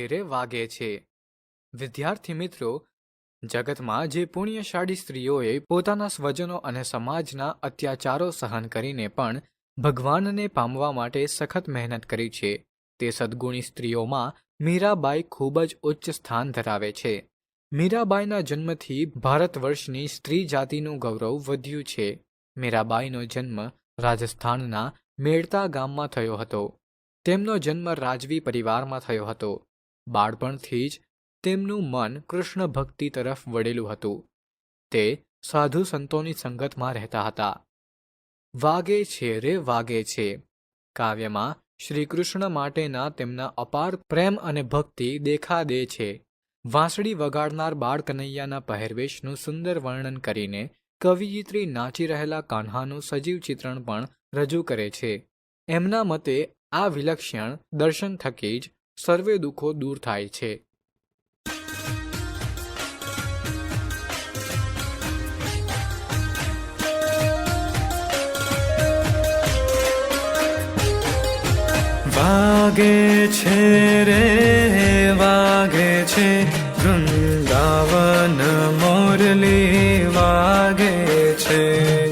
રે વાગે છે. વિદ્યાર્થી મિત્રો, જગતમાં જે પુણ્યશાળી સ્ત્રીઓએ પોતાના સ્વજનો અને સમાજના અત્યાચારો સહન કરીને પણ ભગવાનને પામવા માટે સખત મહેનત કરી છે, તે સદ્ગુણી સ્ત્રીઓમાં મીરાબાઈ ખૂબ જ ઉચ્ચ સ્થાન ધરાવે છે. મીરાબાઈના જન્મથી ભારત વર્ષની સ્ત્રી જાતિનું ગૌરવ વધ્યું છે. મીરાબાઈનો જન્મ રાજસ્થાનના મેળતા ગામમાં થયો હતો. તેમનો જન્મ રાજવી પરિવારમાં થયો હતો. બાળપણથી જ તેમનું મન કૃષ્ણ ભક્તિ તરફ વળેલું હતું. તે સાધુ સંતોની સંગતમાં રહેતા હતા. વાગે છે રે વાગે છે કાવ્યમાં શ્રી કૃષ્ણ માટેના તેમના અપાર પ્રેમ અને ભક્તિ દેખા દે છે. વાંસળી વગાડનાર બાળ કનૈયાના પહેરવેશનું સુંદર વર્ણન કરીને કવિયત્રી નાચી રહેલા કાન્હાનું સજીવ ચિત્રણ પણ રજૂ કરે છે. એમના મતે આ વિલક્ષણ દર્શન થકી જ સર્વે દુઃખો દૂર થાય છે. વાગે છે રે વાગે છે વૃંદાવન મોરલી વાગે છે.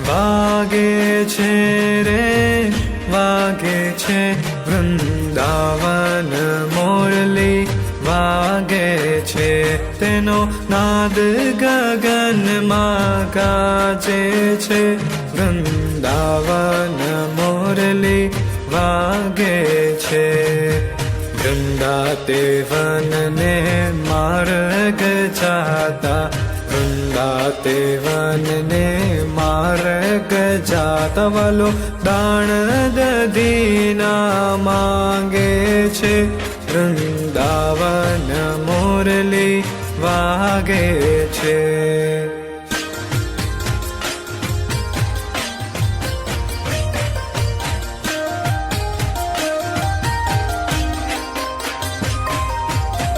વાગે છે રે વાગે છે વૃંદાવન મોરલી વાગે છે. તેનો નાદ ગગનમાં ગાજે છે. વૃંદાવન મોરલી વાગે છે. વૃંદાતે વનને માર્ગ જાતા, વૃંદાતે વનને માર્ગ જાતા વાલો દાણ દધીના માંગે છે. વૃંદાવન મોરલી વાગે છે.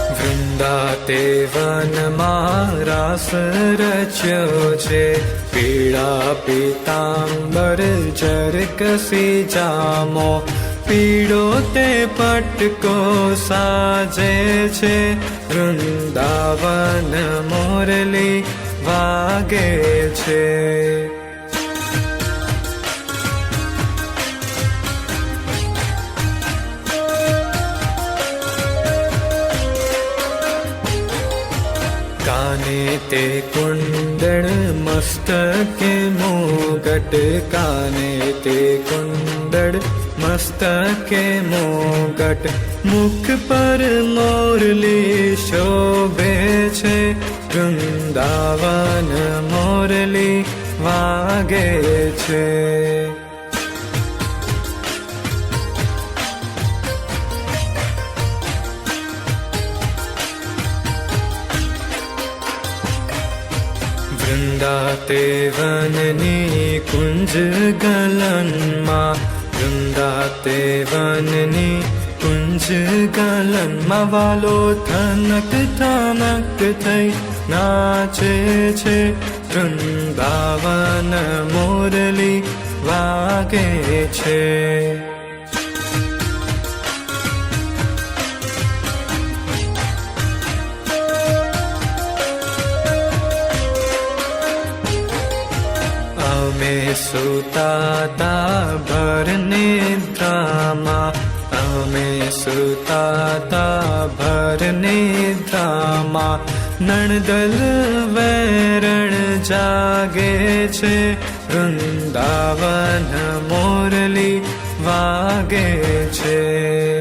વૃંદાતે વનમાં રાસ રચ્યો છે. પીળા પીતાંબર જરકસી જામો, પીળો તે પટકો સાજે છે. વૃંદાવન મોરલી વાગે છે. કાને તે કુંડળ મસ્તકે મુગટ, કાને તે કુંડળ મસ્તકે મુગટ. મુખ પર મોરલી શોભે છે. વૃંદાવન મોરલી વાગે છે. વૃંદાતે વનની કુંજ ગલનમાં, વૃંદાતે વનની કુંજ ગલનમાં વાલો થનક થનક થઈ નાચે છે. વૃંદાવન મોરલી વાગે છે. અમે સુતાતા ભર નિદ્રામાં, અમે સુતાતા ભર નિદ્રામાં. નણદલ વેરણ જાગે છે. વૃંદાવન મોરલી વાગે છે.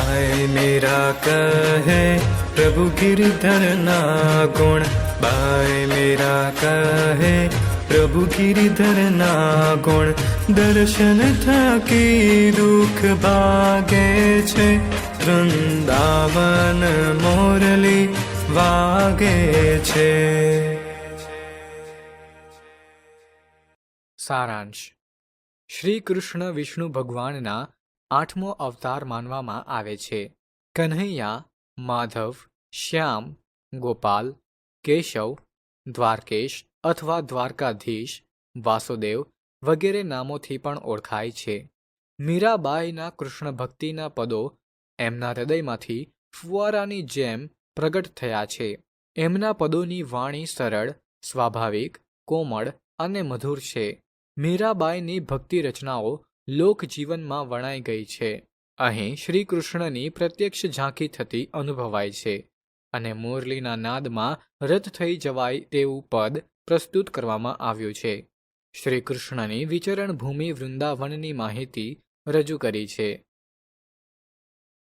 भाई मेरा कहे प्रभु गिरधर ना गुण, भाई मेरा कहे प्रभु गिरधर ना गुण. दर्शन थकी दुख भागे छे. वृंदावन मोरली वागे छे. સારાંશ. શ્રી કૃષ્ણ વિષ્ણુ ભગવાનના 8મો અવતાર માનવામાં આવે છે. કન્હૈયા, માધવ, શ્યામ, ગોપાલ, કેશવ દ્વારકેશ અથવા દ્વારકાધીશ, વાસુદેવ વગેરે નામોથી પણ ઓળખાય છે. મીરાબાઈના કૃષ્ણ ભક્તિના પદો એમના હૃદયમાંથી ફુવારાની જેમ પ્રગટ થયા છે. એમના પદોની વાણી સરળ, સ્વાભાવિક, કોમળ અને મધુર છે. મીરાબાઈની ભક્તિ રચનાઓ લોકજીવનમાં વણાઈ ગઈ છે. અહીં શ્રી કૃષ્ણની પ્રત્યક્ષ ઝાંખી થતી અનુભવાય છે અને મુરલીના નાદમાં રત થઈ જવાય તેવું પદ પ્રસ્તુત કરવામાં આવ્યું છે. શ્રી કૃષ્ણની વિચરણ ભૂમિ વૃંદાવનની માહિતી રજૂ કરી છે.